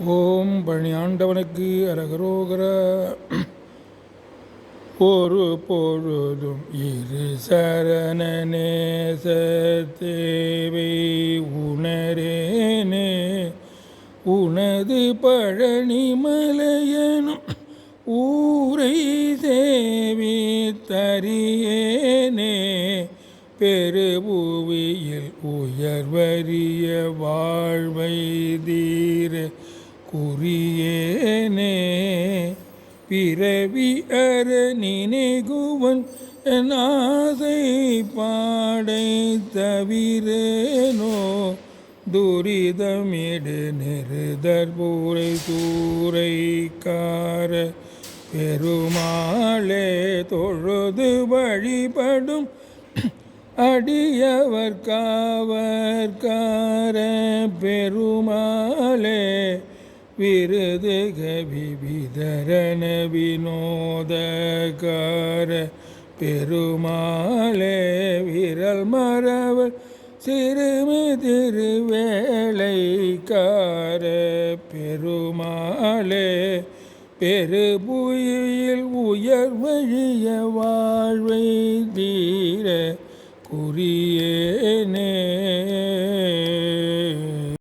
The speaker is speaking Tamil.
ஓம் பழனி ஆண்டவனுக்கு அரகரோகர. ஒரு பொழுதும் இரு சரண நேசத்தேவை உணரேனே உனது பழனி மலையனும் ஊரை சேவி தரியேனே பெருபுவியில் உயர்வரிய வாழ்வை தீர குறியேனே பிறவி அற நினைகுவன் என் ஆசை பாடை தவிரேனோ துரிதமிடு நெருதற்பூரை தூரைக்கார பெருமாளே தொழுது வழிபடும் அடியவர் காவற்கார பெருமாளே விருதுக விவிதரண வினோதகார பெருமாளே விரல் மரவர் சிறுமி திருவேளைக்கார பெருமாளே பெருபுயில் உயர்வழிய வாழ்வை தீர குறியேனே.